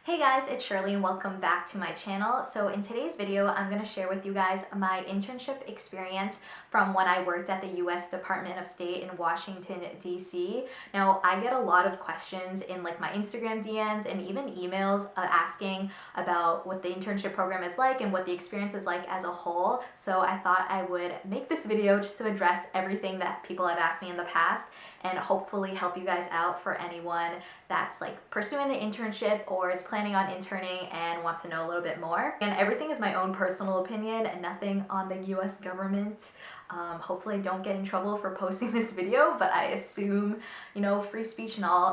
Hey guys, it's Shirley and welcome back to my channel. So in today's video, I'm going to share with you guys my internship experience from when I worked at the US Department of State in Washington, D.C. Now, I get a lot of questions in like my Instagram DMs and even emails asking about what the internship program is like and what the experience was like as a whole. So I thought I would make this video just to address everything that people have asked me in the past and hopefully help you guys out for anyone that's like pursuing the internship or is planning on interning and wants to know a little bit more. And everything is my own personal opinion and nothing on the US government. Hopefully I don't get in trouble for posting this video, but I assume, you know, free speech and all,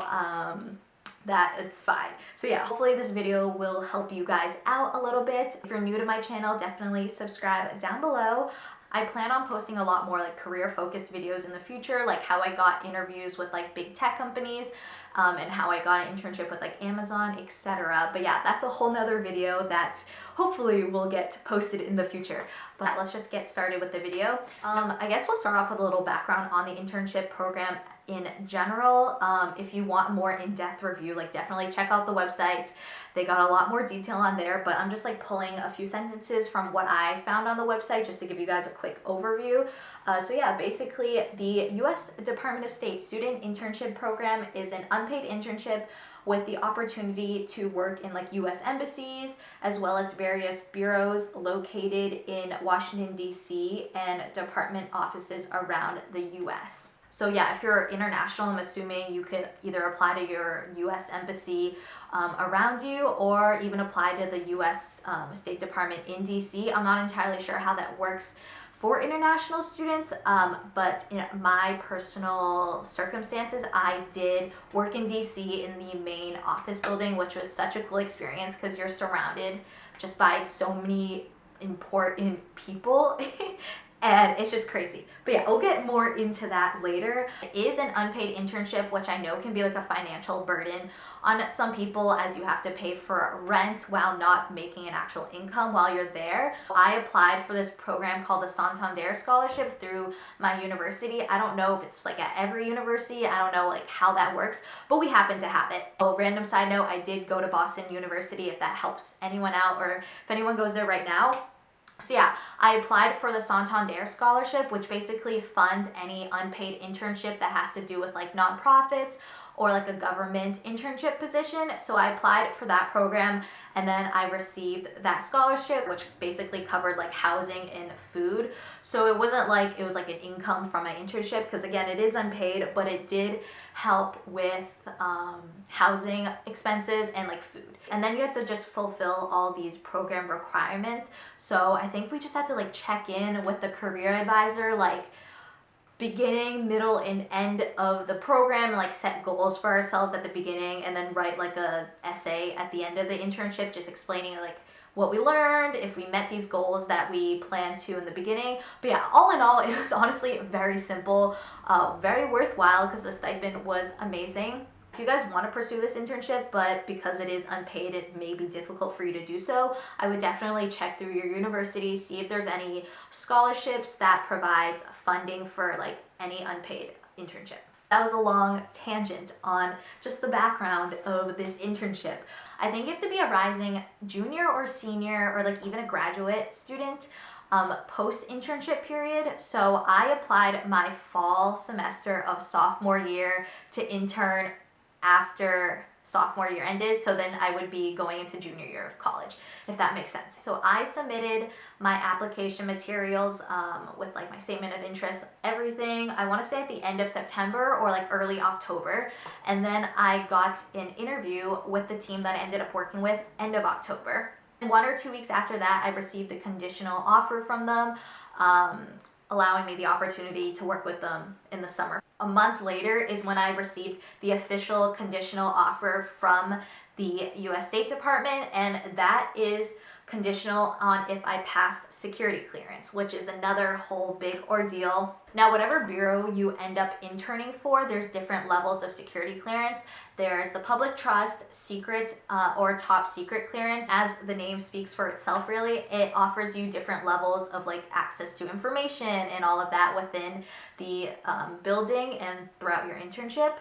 that it's fine. So yeah, hopefully this video will help you guys out a little bit. If you're new to my channel, definitely subscribe down below. I plan on posting a lot more like career-focused videos in the future, like how I got interviews with like big tech companies and how I got an internship with like Amazon, etc. But yeah, that's a whole nother video that hopefully will get posted in the future. But let's just get started with the video. I guess we'll start off with a little background on the internship program in general. If you want more in-depth review, like definitely check out the website. They got a lot more detail on there, but I'm just like pulling a few sentences from what I found on the website just to give you guys a quick overview. So yeah, basically the US Department of State Student Internship Program is an unpaid internship with the opportunity to work in like US embassies as well as various bureaus located in Washington, D.C. and department offices around the US. So yeah, if you're international, I'm assuming you could either apply to your US embassy around you or even apply to the US State Department in DC. I'm not entirely sure how that works for international students, but in my personal circumstances, I did work in DC in the main office building, which was such a cool experience because you're surrounded just by so many important people. And it's just crazy. But yeah, we'll get more into that later. It is an unpaid internship, which I know can be like a financial burden on some people as you have to pay for rent while not making an actual income while you're there. I applied for this program called the Santander Scholarship through my university. I don't know if it's like at every university. I don't know like how that works, but we happen to have it. A random side note, I did go to Boston University if that helps anyone out or if anyone goes there right now. So yeah, I applied for the Santander Scholarship, which basically funds any unpaid internship that has to do with like nonprofits or like a government internship position. So I applied for that program and then I received that scholarship, which basically covered like housing and food. So it wasn't like it was like an income from my internship because again, it is unpaid, but it did help with housing expenses and like food. And then you have to just fulfill all these program requirements. So I think we just have to like check in with the career advisor, like beginning, middle, and end of the program, and like set goals for ourselves at the beginning and then write like a essay at the end of the internship just explaining like what we learned, if we met these goals that we planned to in the beginning. But yeah, all in all, it was honestly very simple, very worthwhile because the stipend was amazing. If you guys want to pursue this internship, but because it is unpaid, it may be difficult for you to do so, I would definitely check through your university, see if there's any scholarships that provides funding for like any unpaid internship. That was a long tangent on just the background of this internship. I think you have to be a rising junior or senior or like even a graduate student post-internship period. So I applied my fall semester of sophomore year to intern after sophomore year ended, so then I would be going into junior year of college, if that makes sense. So I submitted my application materials with like my statement of interest, everything, I want to say at the end of September or like early October, and then I got an interview with the team that I ended up working with end of October. And 1 or 2 weeks after that, I received a conditional offer from them, allowing me the opportunity to work with them in the summer. A month later is when I received the official conditional offer from the US State Department, and that is conditional on if I passed security clearance, which is another whole big ordeal. Now, whatever bureau you end up interning for, there's different levels of security clearance. There's the public trust, secret, or top secret clearance. As the name speaks for itself, really, it offers you different levels of like access to information and all of that within the building and throughout your internship.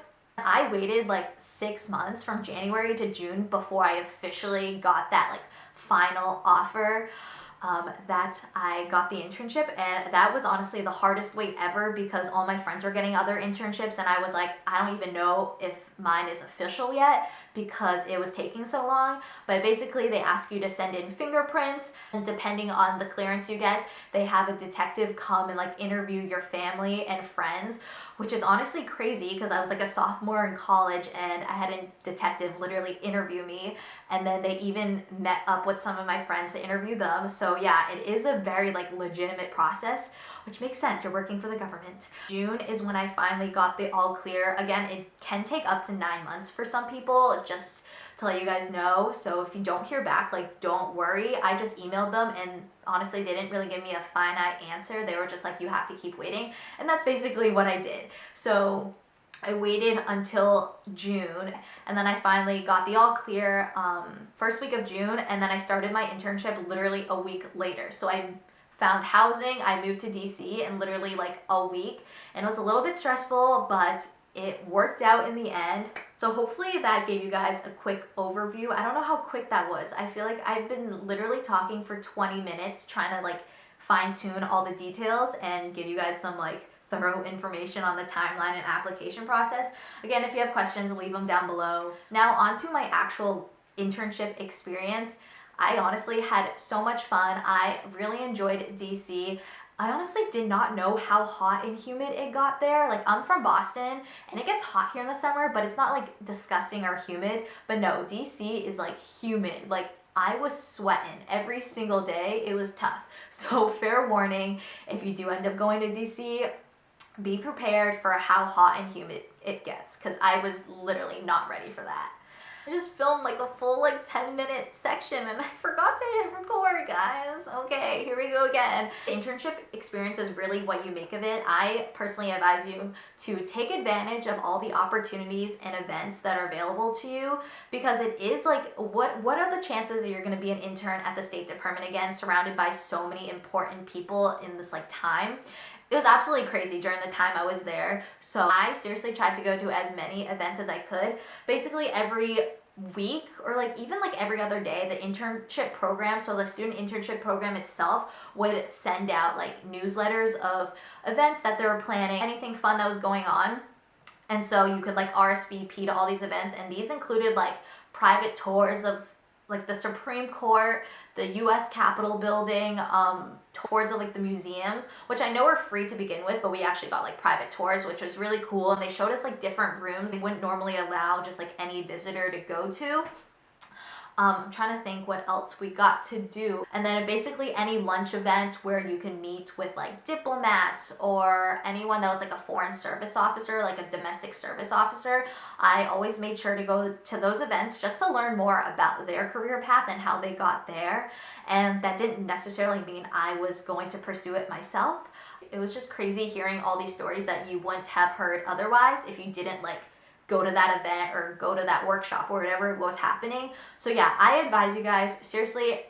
I waited like 6 months from January to June before I officially got that like final offer that I got the internship, and that was honestly the hardest wait ever because all my friends were getting other internships and I was like, I don't even know if mine is official yet because it was taking so long. But basically they ask you to send in fingerprints, and depending on the clearance you get, they have a detective come and like interview your family and friends, which is honestly crazy because I was like a sophomore in college and I had a detective literally interview me, and then they even met up with some of my friends to interview them. So yeah, it is a very like legitimate process, which makes sense. You're working for the government. June is when I finally got the all clear. Again, it can take up to 9 months for some people, just to let you guys know. So if you don't hear back, like don't worry. I just emailed them and honestly they didn't really give me a finite answer. They were just like, you have to keep waiting, and that's basically what I did. So I waited until June, and then I finally got the all clear first week of June, and then I started my internship literally a week later. So I found housing, I moved to DC in literally like a week, and it was a little bit stressful, but it worked out in the end. So hopefully that gave you guys a quick overview. I don't know how quick that was. I feel like I've been literally talking for 20 minutes trying to like fine tune all the details and give you guys some like thorough information on the timeline and application process. Again, if you have questions, leave them down below. Now on to my actual internship experience. I honestly had so much fun. I really enjoyed DC. I honestly did not know how hot and humid it got there. Like, I'm from Boston and it gets hot here in the summer, but it's not like disgusting or humid. But no, DC is like humid. Like, I was sweating every single day. It was tough. So fair warning, if you do end up going to DC, be prepared for how hot and humid it gets, because I was literally not ready for that. I just filmed like a full like 10-minute section and I forgot to hit record, guys. Okay, here we go again. The internship experience is really what you make of it. I personally advise you to take advantage of all the opportunities and events that are available to you, because it is like, what are the chances that you're going to be an intern at the State Department again, surrounded by so many important people in this like time? It was absolutely crazy during the time I was there. So I seriously tried to go to as many events as I could. Basically every week, or like even like every other day, the internship program, so the student internship program itself, would send out like newsletters of events that they were planning, anything fun that was going on. And so you could like RSVP to all these events, and these included like private tours of like the Supreme Court, the US Capitol building, tours of like the museums, which I know are free to begin with, but we actually got like private tours, which was really cool. And they showed us like different rooms they wouldn't normally allow just like any visitor to go to. I'm trying to think what else we got to do. And then basically any lunch event where you can meet with like diplomats or anyone that was like a foreign service officer, like a domestic service officer. I always made sure to go to those events just to learn more about their career path and how they got there. And that didn't necessarily mean I was going to pursue it myself. It was just crazy hearing all these stories that you wouldn't have heard otherwise if you didn't like go to that event or go to that workshop or whatever was happening. So yeah, I advise you guys, seriously,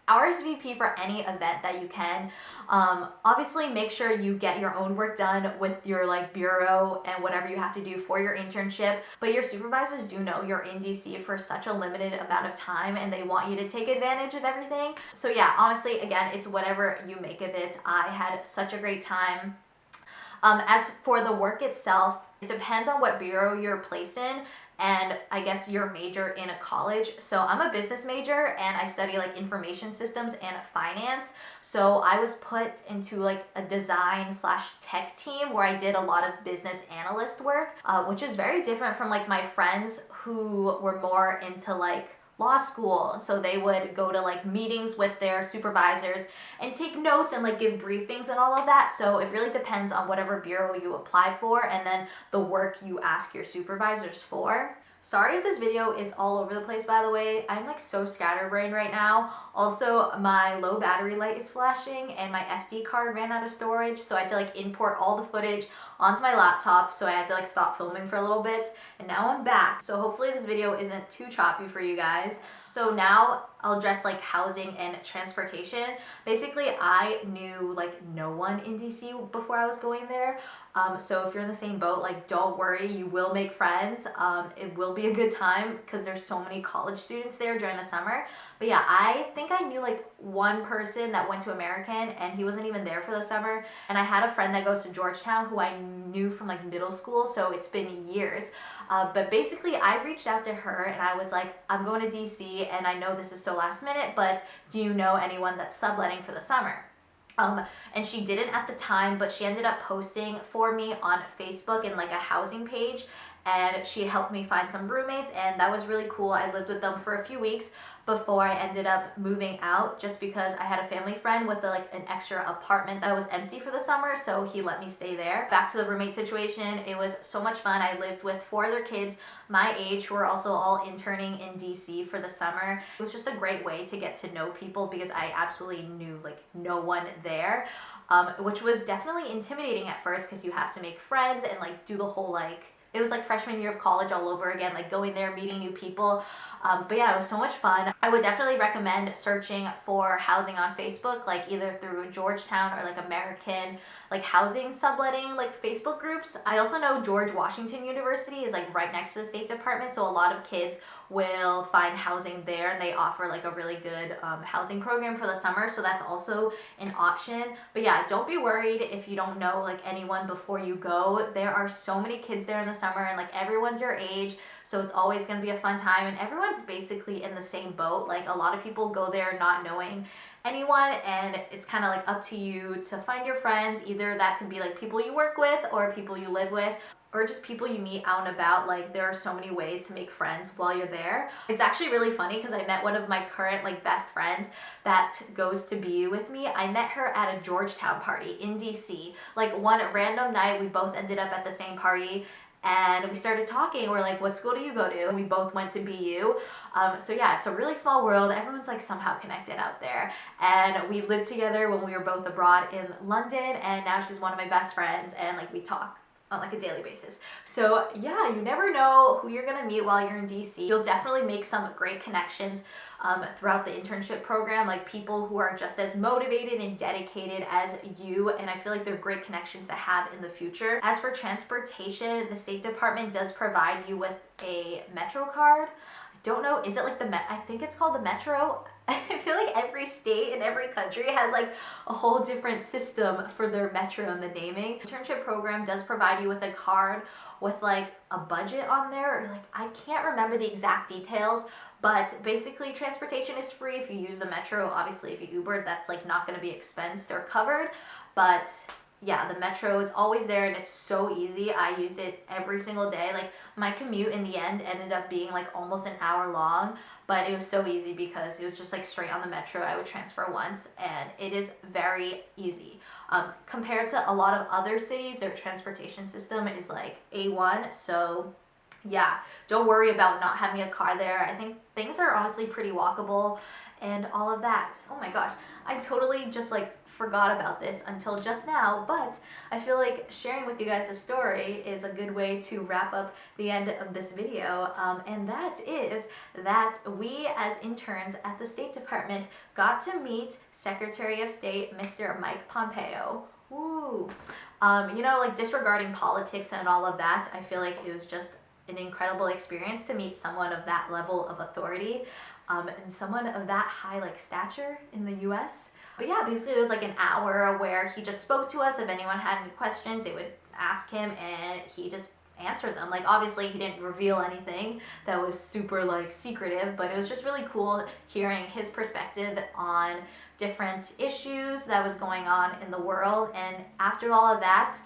RSVP for any event that you can. Obviously make sure you get your own work done with your like bureau and whatever you have to do for your internship, but your supervisors do know you're in DC for such a limited amount of time and they want you to take advantage of everything. So yeah, honestly, again, it's whatever you make of it. I had such a great time. As for the work itself, it depends on what bureau you're placed in and I guess your major in a college. So I'm a business major and I study like information systems and finance. So I was put into like a design / tech team where I did a lot of business analyst work, which is very different from like my friends who were more into like law school. So they would go to like meetings with their supervisors and take notes and like give briefings and all of that. So it really depends on whatever bureau you apply for and then the work you ask your supervisors for. Sorry if this video is all over the place, by the way. I'm like so scatterbrained right now. Also, my low battery light is flashing and my SD card ran out of storage, so I had to like import all the footage onto my laptop, so I had to like stop filming for a little bit, and now I'm back. So hopefully this video isn't too choppy for you guys. So now I'll address like housing and transportation. Basically, I knew like no one in DC before I was going there. So if you're in the same boat, like don't worry, you will make friends. It will be a good time because there's so many college students there during the summer. But yeah, I think I knew like one person that went to American and he wasn't even there for the summer. And I had a friend that goes to Georgetown who I knew from like middle school, so it's been years. But basically I reached out to her and I was like, I'm going to DC and I know this is so last minute, but do you know anyone that's subletting for the summer? And she didn't at the time, but she ended up posting for me on Facebook in like a housing page, and she helped me find some roommates, and that was really cool. I lived with them for a few weeks before I ended up moving out, just because I had a family friend with like an extra apartment that was empty for the summer, so he let me stay there. Back to the roommate situation, it was so much fun. I lived with 4 other kids my age who were also all interning in DC for the summer. It was just a great way to get to know people because I absolutely knew like no one there, which was definitely intimidating at first because you have to make friends and like do the whole like, it was like freshman year of college all over again, like going there, meeting new people. But yeah, it was so much fun. I would definitely recommend searching for housing on Facebook, like either through Georgetown or like American like housing subletting like Facebook groups. I also know George Washington University is like right next to the State Department, so a lot of kids will find housing there, and they offer like a really good housing program for the summer, so that's also an option. But yeah, don't be worried if you don't know like anyone before you go. There are so many kids there in the summer, and like everyone's your age, so it's always going to be a fun time, and everyone's basically in the same boat. Like a lot of people go there not knowing anyone, and it's kind of like up to you to find your friends. Either that could be like people you work with or people you live with, or just people you meet out and about. Like there are so many ways to make friends while you're there. It's actually really funny because I met one of my current like best friends that goes to BU with me. I met her at a Georgetown party in DC. Like one random night we both ended up at the same party, and we started talking. We're like, what school do you go to? And we both went to BU. So yeah, it's a really small world. Everyone's like somehow connected out there. And we lived together when we were both abroad in London, and now she's one of my best friends, and like we talk on like a daily basis. So yeah, you never know who you're gonna meet while you're in DC. You'll definitely make some great connections throughout the internship program, like people who are just as motivated and dedicated as you, and I feel like they're great connections to have in the future. As for transportation, the State Department does provide you with a Metro card. I don't know, is it like I think it's called the Metro. I feel like every state and every country has like a whole different system for their Metro and the naming. Internship program does provide you with a card with like a budget on there, or like I can't remember the exact details, but basically transportation is free if you use the Metro. Obviously if you Uber, that's like not going to be expensed or covered, but yeah, the Metro is always there and it's so easy. I used it every single day. Like my commute in the end ended up being like almost an hour long, but it was so easy because it was just like straight on the Metro. I would transfer once, and it is very easy. Compared to a lot of other cities, their transportation system is like A1, so yeah, don't worry about not having a car there. I think things are honestly pretty walkable and all of that. Oh my gosh, I totally just like forgot about this until just now, but I feel like sharing with you guys a story is a good way to wrap up the end of this video, and that is that we as interns at the State Department got to meet Secretary of State Mr. Mike Pompeo. Ooh. You know, like disregarding politics and all of that, I feel like it was just an incredible experience to meet someone of that level of authority, and someone of that high like stature in the US. But yeah, basically it was like an hour where he just spoke to us. If anyone had any questions, they would ask him and he just answered them. Like obviously he didn't reveal anything that was super like secretive, but it was just really cool hearing his perspective on different issues that was going on in the world. And after all of that,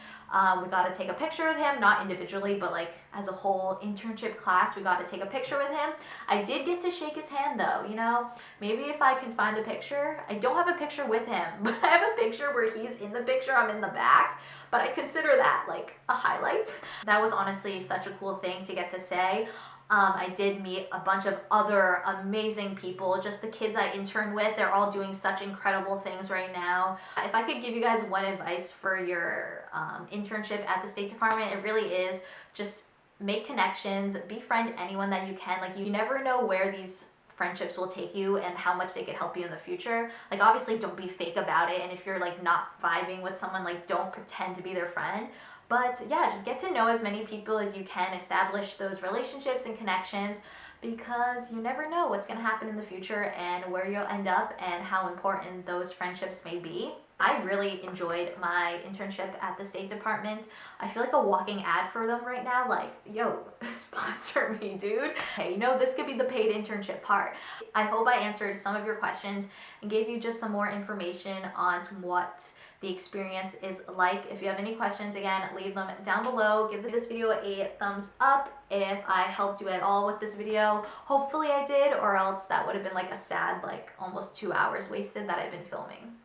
we got to take a picture with him, not individually, but like as a whole internship class, we got to take a picture with him. I did get to shake his hand though, you know, maybe if I can find a picture. I don't have a picture with him, but I have a picture where he's in the picture, I'm in the back, but I consider that like a highlight. That was honestly such a cool thing to get to say. I did meet a bunch of other amazing people. Just the kids I interned with, they're all doing such incredible things right now. If I could give you guys one advice for your internship at the State Department, it really is just make connections, befriend anyone that you can. Like, you never know where these friendships will take you and how much they could help you in the future. Like, obviously don't be fake about it, and if you're like not vibing with someone, like don't pretend to be their friend. But yeah, just get to know as many people as you can, establish those relationships and connections, because you never know what's going to happen in the future and where you'll end up and how important those friendships may be. I really enjoyed my internship at the State Department. I feel like a walking ad for them right now. Like, yo, sponsor me, dude. Hey, you know, this could be the paid internship part. I hope I answered some of your questions and gave you just some more information on what the experience is like. If you have any questions, again, leave them down below. Give this video a thumbs up if I helped you at all with this video. Hopefully I did, or else that would have been like a sad, like almost 2 hours wasted that I've been filming.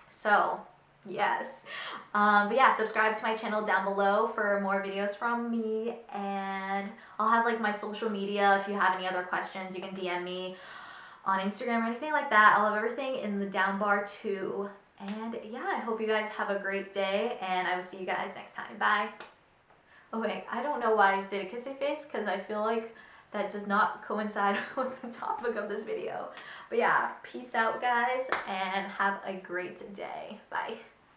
So yes, but yeah, subscribe to my channel down below for more videos from me, and I'll have like my social media. If you have any other questions, you can DM me on Instagram or anything like that. I'll have everything in the down bar too. And yeah, I hope you guys have a great day, and I will see you guys next time. Bye. Okay, I don't know why I just did a kissy face, because I feel like that does not coincide with the topic of this video. But yeah, peace out guys, and have a great day. Bye.